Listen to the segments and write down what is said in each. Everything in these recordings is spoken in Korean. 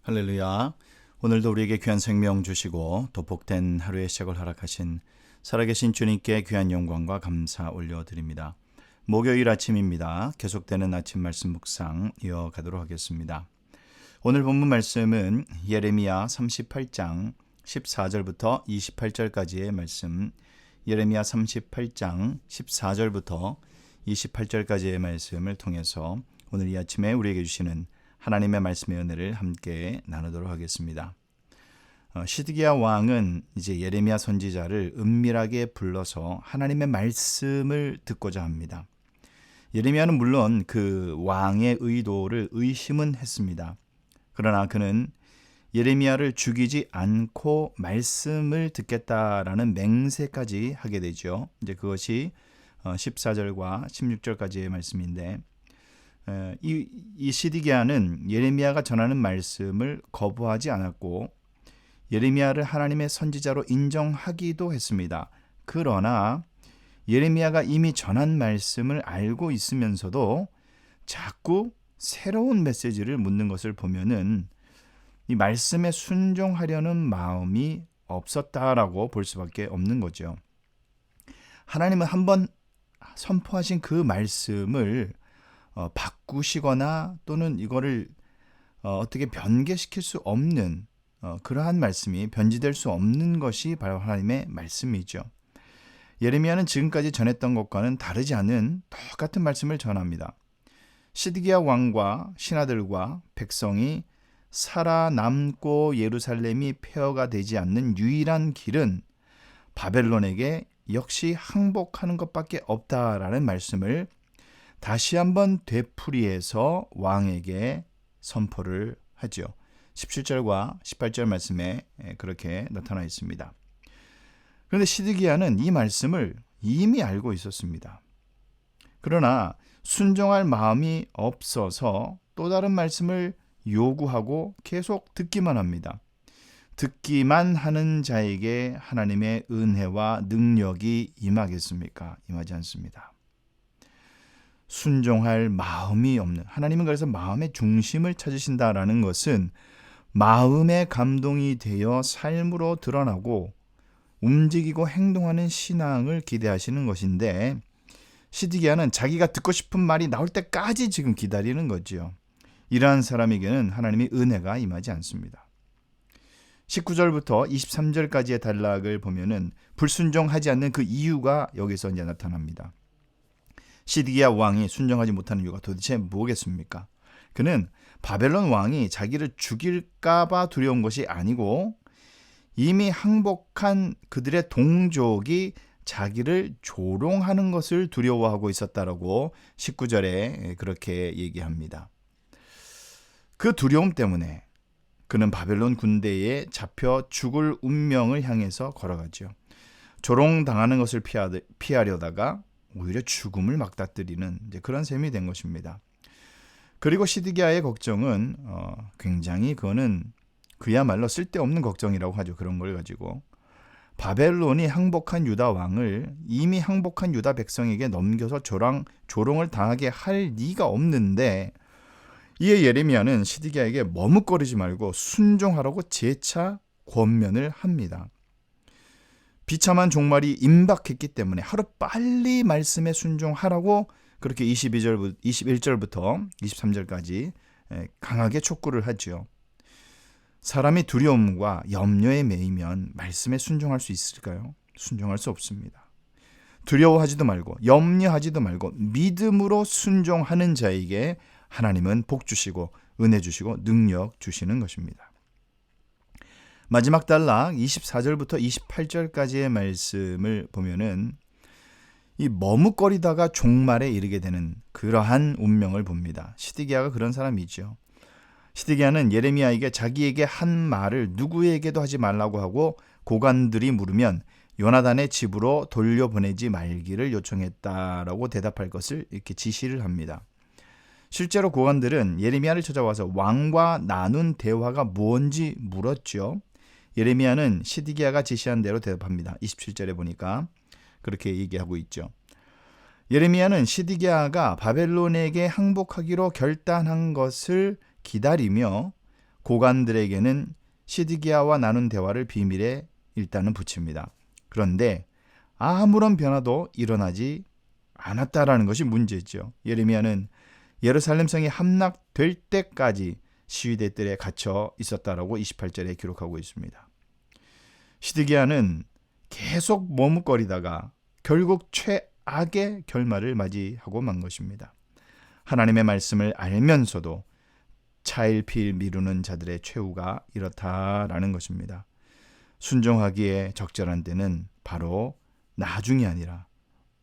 할렐루야. 오늘도 우리에게 귀한 생명 주시고 또 복된 하루의 시작을 허락하신 살아계신 주님께 귀한 영광과 감사 올려드립니다. 목요일 아침입니다. 계속되는 아침 말씀 묵상 이어가도록 하겠습니다. 오늘 본문 말씀은 예레미야 38장 14절부터 28절까지의 말씀, 예레미야 38장 14절부터 28절까지의 말씀을 통해서 오늘 이 아침에 우리에게 주시는 하나님의 말씀의 은혜를 함께 나누도록 하겠습니다. 시드기야 왕은 이제 예레미야 선지자를 은밀하게 불러서 하나님의 말씀을 듣고자 합니다. 예레미야는 물론 그 왕의 의도를 의심은 했습니다. 그러나 그는 예레미야를 죽이지 않고 말씀을 듣겠다라는 맹세까지 하게 되죠. 이제 그것이 14절과 16절까지의 말씀인데, 이 시드기야는 예레미야가 전하는 말씀을 거부하지 않았고 예레미야를 하나님의 선지자로 인정하기도 했습니다. 그러나 예레미야가 이미 전한 말씀을 알고 있으면서도 자꾸 새로운 메시지를 묻는 것을 보면은 이 말씀에 순종하려는 마음이 없었다라고 볼 수밖에 없는 거죠. 하나님은 한번 선포하신 그 말씀을 바꾸시거나 또는 이거를 어떻게 변개시킬 수 없는 그러한 말씀이 변질될 수 없는 것이 바로 하나님의 말씀이죠. 예레미야는 지금까지 전했던 것과는 다르지 않은 똑같은 말씀을 전합니다. 시드기야 왕과 신하들과 백성이 살아남고 예루살렘이 폐허가 되지 않는 유일한 길은 바벨론에게 역시 항복하는 것밖에 없다라는 말씀을 다시 한번 되풀이해서 왕에게 선포를 하죠. 17절과 18절 말씀에 그렇게 나타나 있습니다. 그런데 시드기야는 이 말씀을 이미 알고 있었습니다. 그러나 순종할 마음이 없어서 또 다른 말씀을 요구하고 계속 듣기만 합니다. 듣기만 하는 자에게 하나님의 은혜와 능력이 임하겠습니까? 임하지 않습니다. 순종할 마음이 없는, 하나님은 그래서 마음의 중심을 찾으신다라는 것은 마음의 감동이 되어 삶으로 드러나고 움직이고 행동하는 신앙을 기대하시는 것인데, 시드기야는 자기가 듣고 싶은 말이 나올 때까지 지금 기다리는 거지요. 이러한 사람에게는 하나님의 은혜가 임하지 않습니다. 19절부터 23절까지의 단락을 보면은 불순종하지 않는 그 이유가 여기서 이제 나타납니다. 시드기야 왕이 순종하지 못하는 이유가 도대체 뭐겠습니까? 그는 바벨론 왕이 자기를 죽일까봐 두려운 것이 아니고 이미 항복한 그들의 동족이 자기를 조롱하는 것을 두려워하고 있었다라고 19절에 그렇게 얘기합니다. 그 두려움 때문에 그는 바벨론 군대에 잡혀 죽을 운명을 향해서 걸어가죠. 조롱당하는 것을 피하려다가 오히려 죽음을 맞닥뜨리는 그런 셈이 된 것입니다. 그리고 시드기야의 걱정은 굉장히 그거는 그야말로 쓸데없는 걱정이라고 하죠. 그런 걸 가지고 바벨론이 항복한 유다 왕을 이미 항복한 유다 백성에게 넘겨서 조롱을 당하게 할 리가 없는데, 이에 예레미야는 시드기야에게 머뭇거리지 말고 순종하라고 재차 권면을 합니다. 비참한 종말이 임박했기 때문에 하루빨리 말씀에 순종하라고 그렇게 21절부터 23절까지 강하게 촉구를 하죠. 사람이 두려움과 염려에 매이면 말씀에 순종할 수 있을까요? 순종할 수 없습니다. 두려워하지도 말고 염려하지도 말고 믿음으로 순종하는 자에게 하나님은 복 주시고 은혜 주시고 능력 주시는 것입니다. 마지막 단락 24절부터 28절까지의 말씀을 보면은 이 머뭇거리다가 종말에 이르게 되는 그러한 운명을 봅니다. 시드기야가 그런 사람이죠. 시드기야는 예레미야에게 자기에게 한 말을 누구에게도 하지 말라고 하고 고관들이 물으면 요나단의 집으로 돌려보내지 말기를 요청했다라고 대답할 것을 이렇게 지시를 합니다. 실제로 고관들은 예레미야를 찾아와서 왕과 나눈 대화가 뭔지 물었죠. 예레미야는 시드기야가 지시한 대로 대답합니다. 27절에 보니까 그렇게 얘기하고 있죠. 예레미야는 시드기야가 바벨론에게 항복하기로 결단한 것을 기다리며 고관들에게는 시드기야와 나눈 대화를 비밀에 일단은 붙입니다. 그런데 아무런 변화도 일어나지 않았다라는 것이 문제죠. 예레미야는 예루살렘 성이 함락될 때까지 시위대 뜰에 갇혀 있었다라고 28절에 기록하고 있습니다. 시드기야는 계속 머뭇거리다가 결국 최악의 결말을 맞이하고 만 것입니다. 하나님의 말씀을 알면서도 차일피일 미루는 자들의 최후가 이렇다라는 것입니다. 순종하기에 적절한 때는 바로 나중이 아니라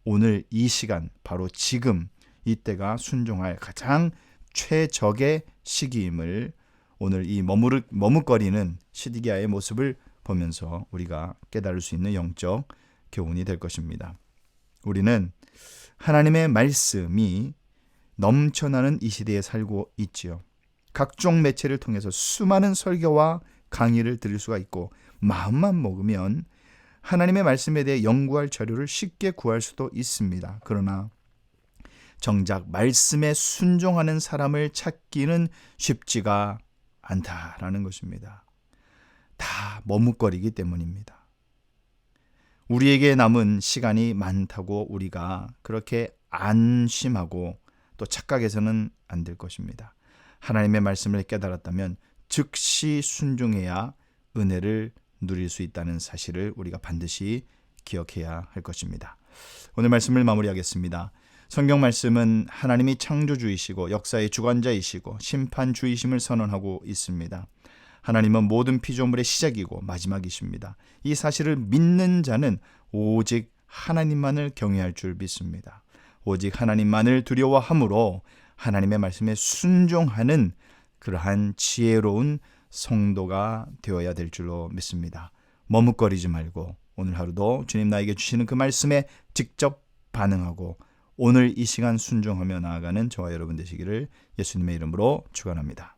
오늘 이 시간, 바로 지금 이때가 순종할 가장 최적의 시기임을 오늘 이 머뭇거리는 시드기야의 모습을 보면서 우리가 깨달을 수 있는 영적 교훈이 될 것입니다. 우리는 하나님의 말씀이 넘쳐나는 이 시대에 살고 있지요. 각종 매체를 통해서 수많은 설교와 강의를 들을 수가 있고 마음만 먹으면 하나님의 말씀에 대해 연구할 자료를 쉽게 구할 수도 있습니다. 그러나 정작 말씀에 순종하는 사람을 찾기는 쉽지가 않다라는 것입니다. 다 머뭇거리기 때문입니다. 우리에게 남은 시간이 많다고 우리가 그렇게 안심하고 또 착각해서는 안 될 것입니다. 하나님의 말씀을 깨달았다면 즉시 순종해야 은혜를 누릴 수 있다는 사실을 우리가 반드시 기억해야 할 것입니다. 오늘 말씀을 마무리하겠습니다. 성경 말씀은 하나님이 창조주이시고 역사의 주관자이시고 심판주이심을 선언하고 있습니다. 하나님은 모든 피조물의 시작이고 마지막이십니다. 이 사실을 믿는 자는 오직 하나님만을 경외할 줄 믿습니다. 오직 하나님만을 두려워함으로 하나님의 말씀에 순종하는 그러한 지혜로운 성도가 되어야 될 줄로 믿습니다. 머뭇거리지 말고 오늘 하루도 주님 나에게 주시는 그 말씀에 직접 반응하고 오늘 이 시간 순종하며 나아가는 저와 여러분 되시기를 예수님의 이름으로 축원합니다.